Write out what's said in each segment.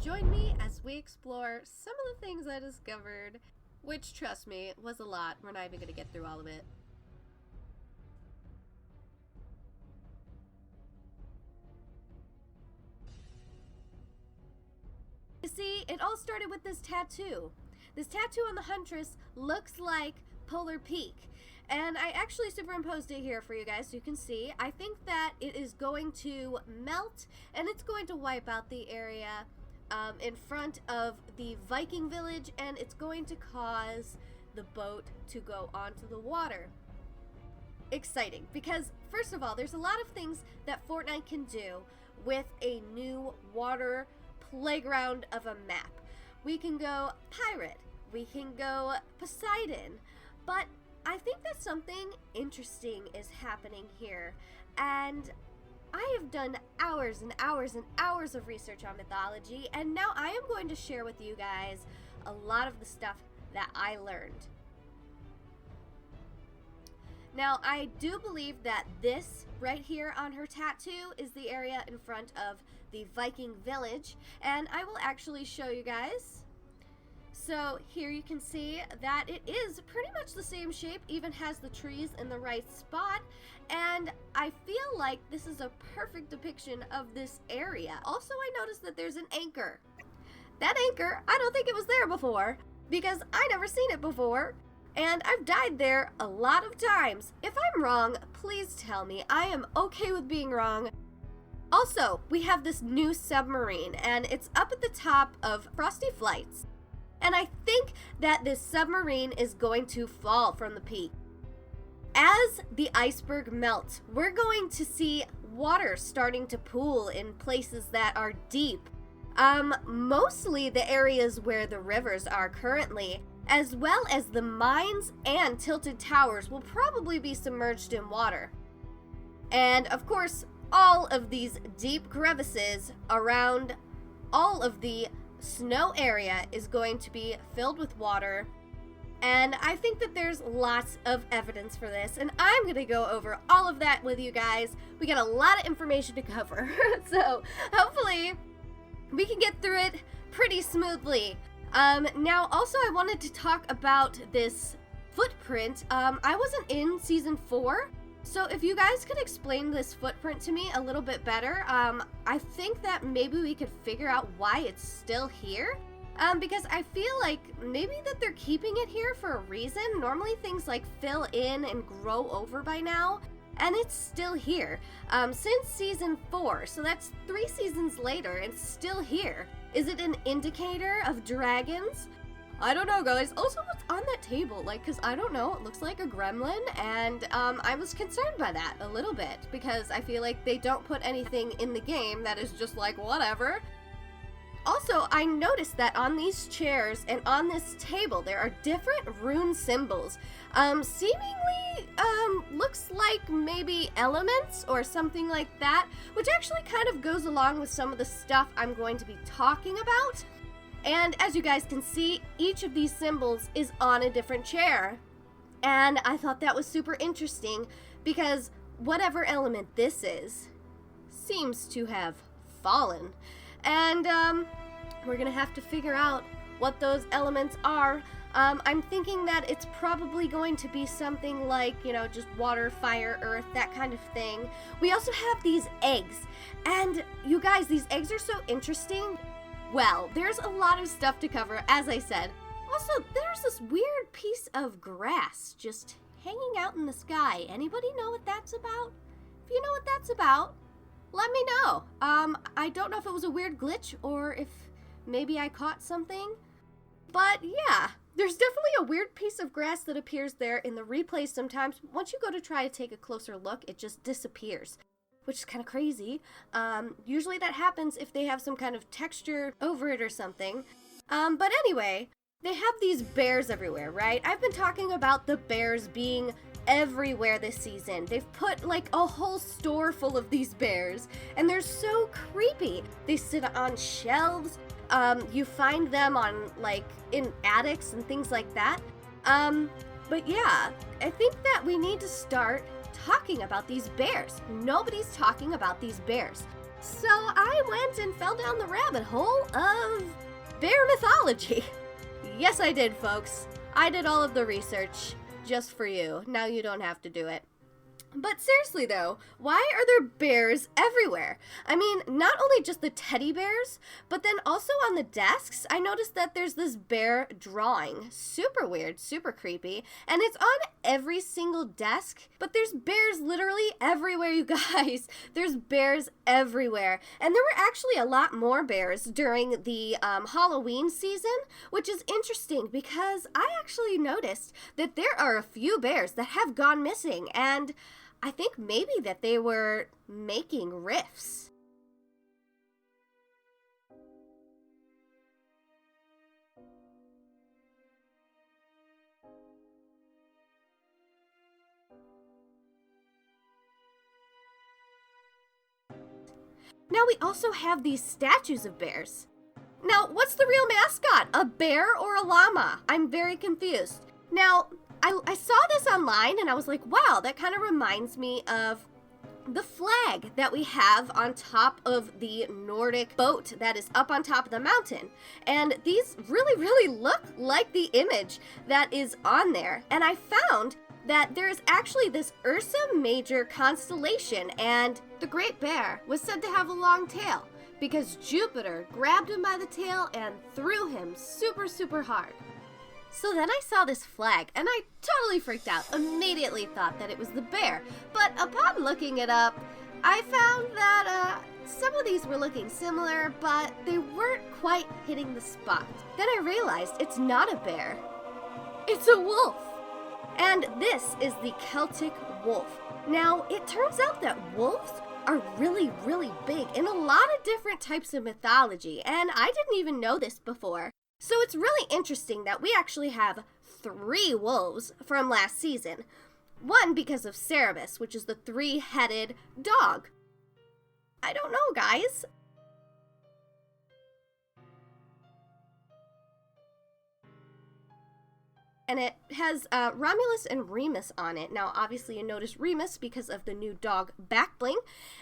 join me as we explore some of the things I discovered, which, trust me, was a lot. We're not even going to get through all of it. You see, it all started with this tattoo. This tattoo on the Huntress looks like Polar Peak. And I actually superimposed it here for you guys so you can see. I think that it is going to melt and it's going to wipe out the area in front of the Viking village, and it's going to cause the boat to go onto the water. Exciting, because first of all, there's a lot of things that Fortnite can do with a new water playground of a map. We can go pirate, we can go Poseidon, but I think that something interesting is happening here, and I have done hours and hours and hours of research on mythology, and now I am going to share with you guys a lot of the stuff that I learned. Now, I do believe that this right here on her tattoo is the area in front of the Viking village, and I will actually show you guys. So here you can see that it is pretty much the same shape, even has the trees in the right spot, and I feel like this is a perfect depiction of this area. Also, I noticed that there's an anchor. That anchor, I don't think it was there before, because I never seen it before, and I've died there a lot of times. If I'm wrong, please tell me. I am okay with being wrong. Also, we have this new submarine, and it's up at the top of Frosty Flights. And I think that this submarine is going to fall from the peak. As the iceberg melts, we're going to see water starting to pool in places that are deep. Mostly the areas where the rivers are currently, as well as the mines and tilted towers will probably be submerged in water. And of course, all of these deep crevices around all of the snow area is going to be filled with water, and I think that there's lots of evidence for this, and I'm gonna go over all of that with you guys. We got a lot of information to cover, so hopefully we can get through it pretty smoothly. Now also I wanted to talk about this footprint. I wasn't in season 4, so if you guys could explain this footprint to me a little bit better, I think that maybe we could figure out why it's still here. Because I feel like maybe that they're keeping it here for a reason. Normally things like fill in and grow over by now, and it's still here. Since season 4, so that's 3 seasons later, and it's still here. Is it an indicator of dragons? I don't know, guys. Also, what's on that table? Like, because I don't know, it looks like a gremlin, and I was concerned by that a little bit, because I feel like they don't put anything in the game that is just like, whatever. Also, I noticed that on these chairs and on this table, there are different rune symbols. Seemingly, looks like maybe elements or something like that, which actually kind of goes along with some of the stuff I'm going to be talking about. And as you guys can see, each of these symbols is on a different chair. And I thought that was super interesting because whatever element this is seems to have fallen. And we're gonna have to figure out what those elements are. I'm thinking that it's probably going to be something like, you know, just water, fire, earth, that kind of thing. We also have these eggs. And you guys, these eggs are so interesting. Well, there's a lot of stuff to cover, as I said. Also, there's this weird piece of grass just hanging out in the sky. Anybody know what that's about? If you know what that's about, let me know. I don't know if it was a weird glitch or if maybe I caught something. But yeah, there's definitely a weird piece of grass that appears there in the replays sometimes. Once you go to try to take a closer look, it just disappears, which is kind of crazy. Usually that happens if they have some kind of texture over it or something. But anyway, they have these bears everywhere, right? I've been talking about the bears being everywhere this season. They've put like a whole store full of these bears, and they're so creepy. They sit on shelves. You find them on like in attics and things like that. But yeah, I think that we need to start talking about these bears. Nobody's talking about these bears. So I went and fell down the rabbit hole of bear mythology. Yes, I did, folks. I did all of the research just for you. Now you don't have to do it. But seriously though, why are there bears everywhere? I mean, not only just the teddy bears, but then also on the desks, I noticed that there's this bear drawing. Super weird, super creepy, and it's on every single desk, but there's bears literally everywhere, you guys. There's bears everywhere, and there were actually a lot more bears during the Halloween season, which is interesting because I actually noticed that there are a few bears that have gone missing, and I think maybe that they were making riffs. Now we also have these statues of bears. Now, what's the real mascot? A bear or a llama? I'm very confused. Now, I saw this online and I was like, wow, that kind of reminds me of the flag that we have on top of the Nordic boat that is up on top of the mountain. And these really look like the image that is on there. And I found that there is actually this Ursa Major constellation, and the Great Bear was said to have a long tail because Jupiter grabbed him by the tail and threw him super hard. So then I saw this flag, and I totally freaked out, immediately thought that it was the bear. But upon looking it up, I found that some of these were looking similar, but they weren't quite hitting the spot. Then I realized it's not a bear, it's a wolf. And this is the Celtic Wolf. Now, it turns out that wolves are really big in a lot of different types of mythology, and I didn't even know this before. So it's really interesting that we actually have 3 wolves from last season. One because of Cerberus, which is the 3-headed dog. I don't know, guys. And it has Romulus and Remus on it. Now, obviously, you notice Remus because of the new dog back bling.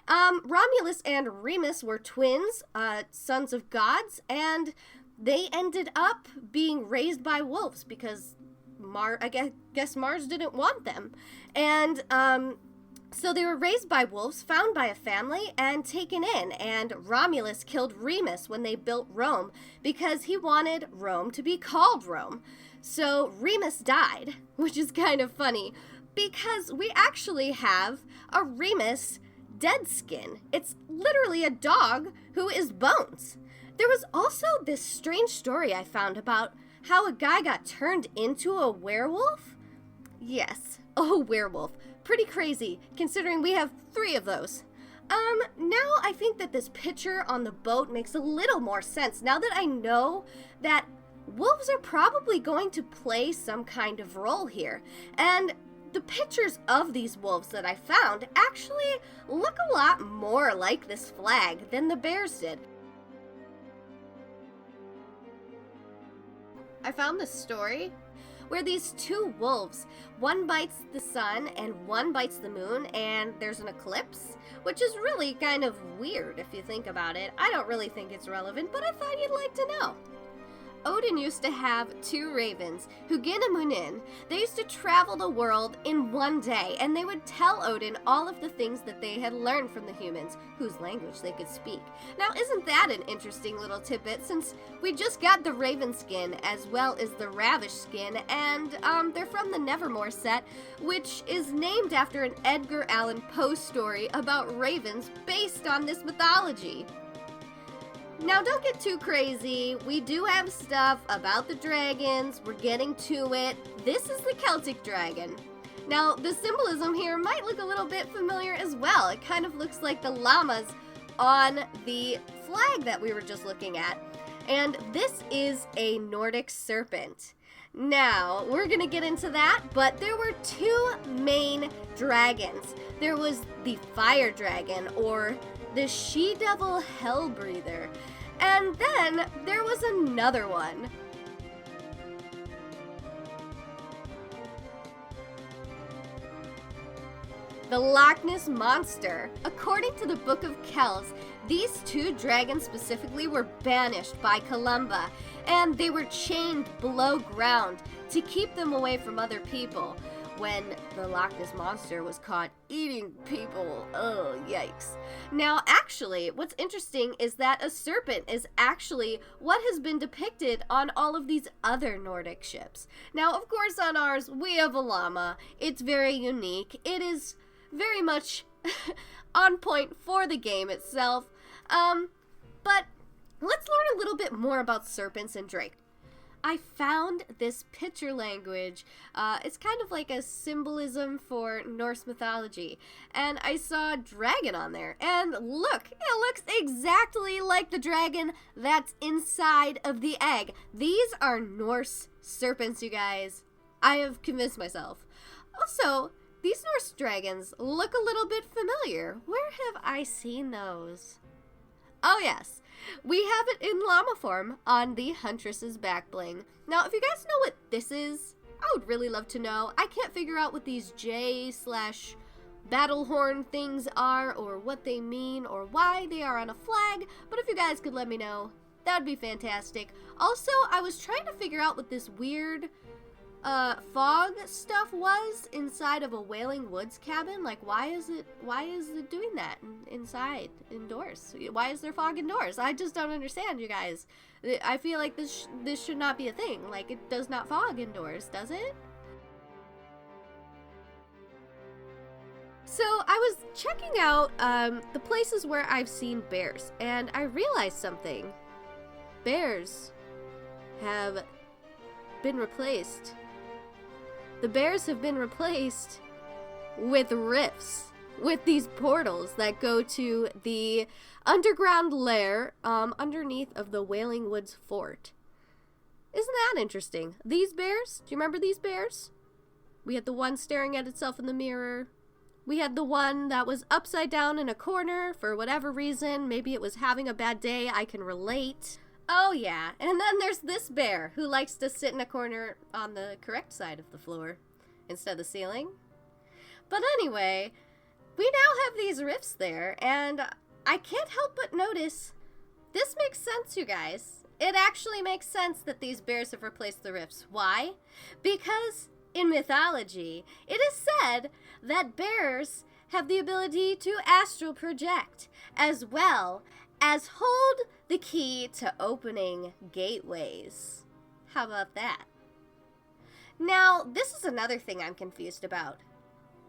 Romulus and Remus were twins, sons of gods, and they ended up being raised by wolves because I guess Mars didn't want them. And so they were raised by wolves, found by a family, and taken in. And Romulus killed Remus when they built Rome because he wanted Rome to be called Rome. So Remus died, which is kind of funny because we actually have a Remus dead skin. It's literally a dog who is bones. There was also this strange story I found about how a guy got turned into a werewolf. Yes, a werewolf. Pretty crazy, considering we have 3 of those. Now I think that this picture on the boat makes a little more sense now that I know that wolves are probably going to play some kind of role here. And the pictures of these wolves that I found actually look a lot more like this flag than the bears did. I found this story where these 2 wolves, one bites the sun and one bites the moon, and there's an eclipse, which is really kind of weird if you think about it. I don't really think it's relevant, but I thought you'd like to know. Odin used to have 2 ravens, Hugin and Munin. They used to travel the world in one day, and they would tell Odin all of the things that they had learned from the humans, whose language they could speak. Now, isn't that an interesting little tidbit, since we just got the Raven skin as well as the Ravish skin, and they're from the Nevermore set, which is named after an Edgar Allan Poe story about ravens based on this mythology. Now, don't get too crazy. We do have stuff about the dragons. We're getting to it. This is the Celtic Dragon. Now, the symbolism here might look a little bit familiar as well. It kind of looks like the llamas on the flag that we were just looking at. And this is a Nordic serpent. Now, we're going to get into that, but there were 2 main dragons. There was the fire dragon, or the she-devil hellbreather, and then there was another one. The Loch Ness monster. According to the Book of Kells, These two dragons specifically were banished by Columba, and they were chained below ground to keep them away from other people when the Loch Ness monster was caught eating people. Oh, yikes. Now, actually, what's interesting is that a serpent is actually what has been depicted on all of these other Nordic ships. Now, of course, on ours, we have a llama. It's very unique. It is very much on point for the game itself. But let's learn a little bit more about serpents and drake. I found this picture language. It's kind of like a symbolism for Norse mythology. And I saw a dragon on there. And look, it looks exactly like the dragon that's inside of the egg. These are Norse serpents, you guys. I have convinced myself. Also, these Norse dragons look a little bit familiar. Where have I seen those? Oh, yes. We have it in llama form on the Huntress's back bling. Now, if you guys know what this is, I would really love to know. I can't figure out what these J/battle horn things are, or what they mean, or why they are on a flag, but if you guys could let me know, that would be fantastic. Also, I was trying to figure out what this weird fog stuff was inside of a Wailing Woods cabin. Like, why is it doing that inside, indoors? Why is there fog indoors? I just don't understand, you guys. I feel like this should not be a thing. Like, it does not fog indoors, does it? So I was checking out the places where I've seen bears, and I realized something. Bears have been replaced. The bears have been replaced with rifts, with these portals that go to the underground lair underneath of the Wailing Woods fort. Isn't that interesting? These bears, do you remember these bears? We had the one staring at itself in the mirror. We had the one that was upside down in a corner for whatever reason. Maybe it was having a bad day. I can relate. Oh, yeah. And then there's this bear who likes to sit in a corner on the correct side of the floor instead of the ceiling. But anyway, we now have these rifts there, and I can't help but notice this makes sense, you guys. It actually makes sense that these bears have replaced the rifts. Why? Because in mythology, it is said that bears have the ability to astral project, as well as hold the key to opening gateways. How about that? Now, this is another thing I'm confused about.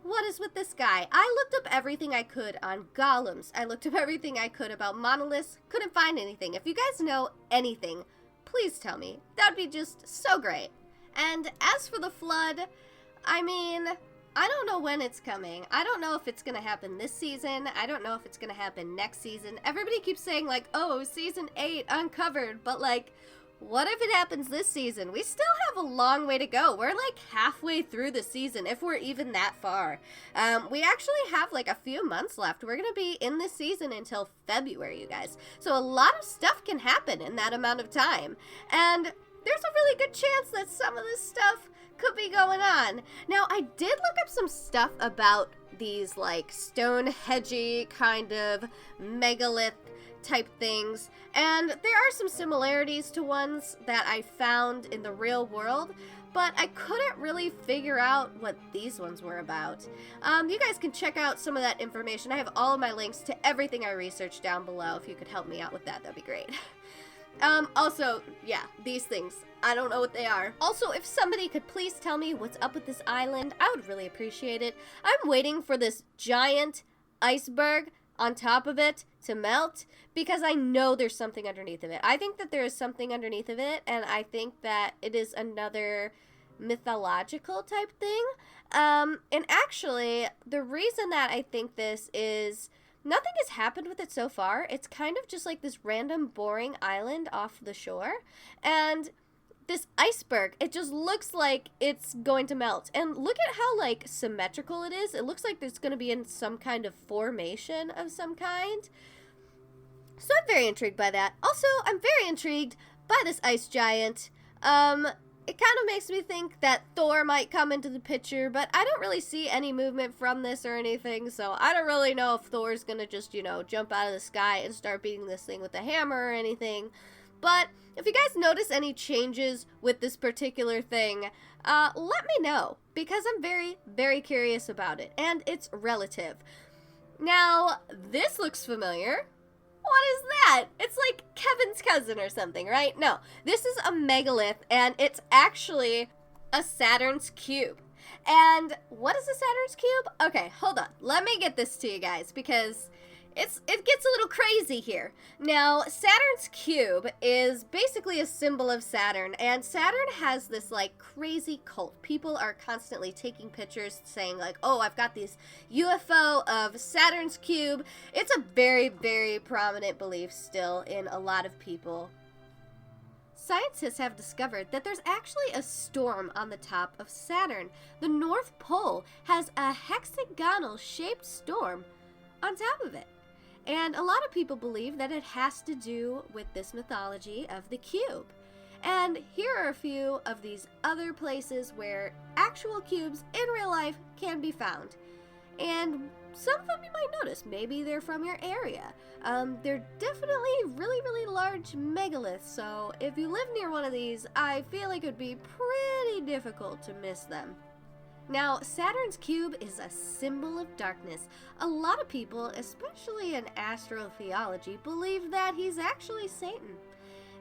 What is with this guy? I looked up everything I could on golems. I looked up everything I could about monoliths. Couldn't find anything. If you guys know anything, please tell me. That would be just so great. And as for the flood, I mean, I don't know when it's coming. I don't know if it's going to happen this season. I don't know if it's going to happen next season. Everybody keeps saying, like, oh, season 8 uncovered. But, like, what if it happens this season? We still have a long way to go. We're, like, halfway through the season, if we're even that far. We actually have, like, a few months left. We're going to be in this season until February, you guys. So a lot of stuff can happen in that amount of time. And there's a really good chance that some of this stuff could be going on. Now, I did look up some stuff about these, like, Stonehenge kind of megalith type things, and there are some similarities to ones that I found in the real world, but I couldn't really figure out what these ones were about. You guys can check out some of that information. I have all of my links to everything I researched down below. If you could help me out with that, that'd be great. Also, yeah, these things, I don't know what they are. Also, if somebody could please tell me what's up with this island, I would really appreciate it. I'm waiting for this giant iceberg on top of it to melt, because I know there's something underneath of it. I think that there is something underneath of it, and I think that it is another mythological type thing. And actually, the reason that I think this is, nothing has happened with it so far. It's kind of just like this random boring island off the shore, and this iceberg, it just looks like it's going to melt. And look at how, like, symmetrical it is. It looks like it's going to be in some kind of formation of some kind. So I'm very intrigued by that. Also, I'm very intrigued by this ice giant. it kind of makes me think that Thor might come into the picture, but I don't really see any movement from this or anything, so I don't really know if Thor's gonna just, you know, jump out of the sky and start beating this thing with a hammer or anything. But if you guys notice any changes with this particular thing, let me know, because I'm very, very curious about it, and it's relative. Now, this looks familiar. What is that? It's like Kevin's cousin or something, right? No, this is a megalith, and it's actually a Saturn's cube. And what is a Saturn's cube? Okay, hold on. Let me get this to you guys, because it gets a little crazy here. Now, Saturn's cube is basically a symbol of Saturn, and Saturn has this, like, crazy cult. People are constantly taking pictures saying, like, oh, I've got this UFO of Saturn's cube. It's a very, very prominent belief still in a lot of people. Scientists have discovered that there's actually a storm on the top of Saturn. The North Pole has a hexagonal-shaped storm on top of it. And a lot of people believe that it has to do with this mythology of the cube. And here are a few of these other places where actual cubes in real life can be found. And some of them you might notice, maybe they're from your area. They're definitely really, really large megaliths, so if you live near one of these, I feel like it would be pretty difficult to miss them. Now, Saturn's cube is a symbol of darkness. A lot of people, especially in astrotheology, believe that he's actually Satan.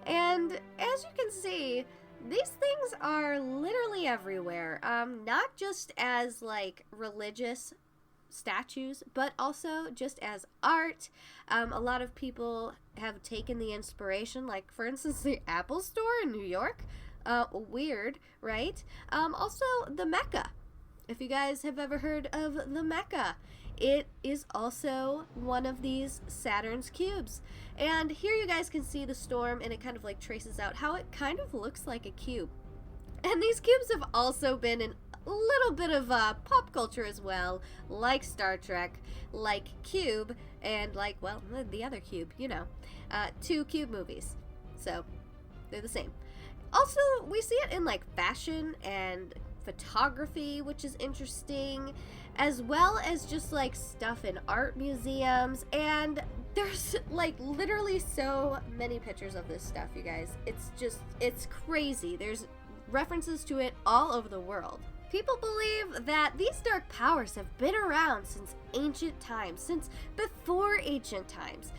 And as you can see, these things are literally everywhere. Not just as, like, religious statues, but also just as art. A lot of people have taken the inspiration, like, for instance, the Apple Store in New York. Weird, right? Also, the Mecca. If you guys have ever heard of the Mecca, it is also one of these Saturn's cubes. And here you guys can see the storm, and it kind of like traces out how it kind of looks like a cube. And these cubes have also been in a little bit of pop culture as well, like Star Trek, like Cube, and like, well, the other Cube, you know, 2 Cube movies. So they're the same. Also, we see it in like fashion and photography, which is interesting, as well as just like stuff in art museums, and there's like literally so many pictures of this stuff, you guys. It's crazy. There's references to it all over the world. People believe that these dark powers have been around since ancient times, since before ancient times.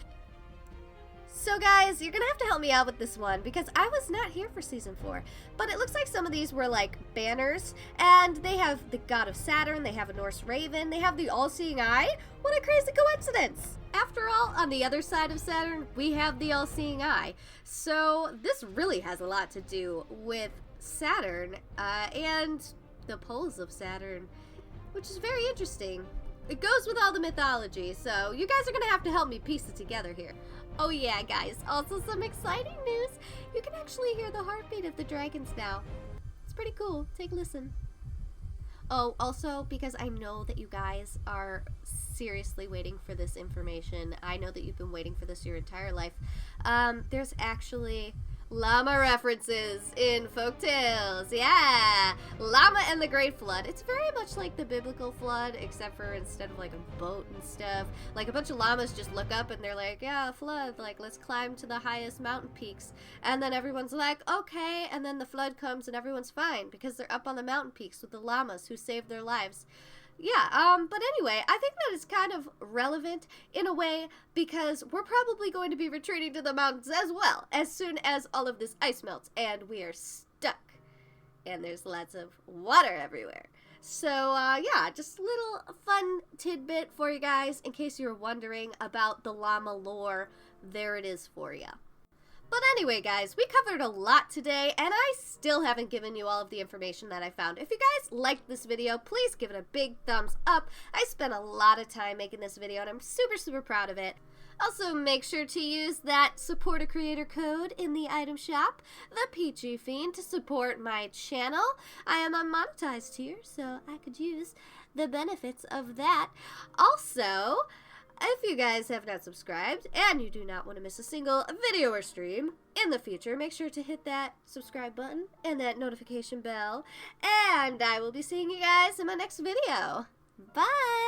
So guys, you're gonna have to help me out with this one, because I was not here for season 4, but it looks like some of these were like banners, and they have the god of Saturn, they have a Norse raven, they have the all-seeing eye. What a crazy coincidence! After all, on the other side of Saturn, we have the all-seeing eye. So this really has a lot to do with Saturn, and the poles of Saturn, which is very interesting. It goes with all the mythology, so you guys are gonna have to help me piece it together here. Oh yeah, guys, also some exciting news. You can actually hear the heartbeat of the dragons now. It's pretty cool. Take a listen. Oh, also, because I know that you guys are seriously waiting for this information. I know that you've been waiting for this your entire life. There's actually llama references in Folktales. Yeah! Llama and the Great Flood. It's very much like the biblical flood, except for instead of like a boat and stuff, like a bunch of llamas just look up and they're like, yeah, flood, like let's climb to the highest mountain peaks. And then everyone's like, okay, and then the flood comes and everyone's fine because they're up on the mountain peaks with the llamas who saved their lives. Yeah, but anyway, I think that is kind of relevant in a way, because we're probably going to be retreating to the mountains as well as soon as all of this ice melts and we are stuck and there's lots of water everywhere. So, yeah, just a little fun tidbit for you guys in case you were wondering about the llama lore. There it is for you. But anyway, guys, we covered a lot today, and I still haven't given you all of the information that I found. If you guys liked this video, please give it a big thumbs up. I spent a lot of time making this video, and I'm super, super proud of it. Also, make sure to use that support a creator code in the item shop, the Peachy Fiend, to support my channel. I am unmonetized here, so I could use the benefits of that. Also, if you guys have not subscribed and you do not want to miss a single video or stream in the future, make sure to hit that subscribe button and that notification bell. And I will be seeing you guys in my next video. Bye!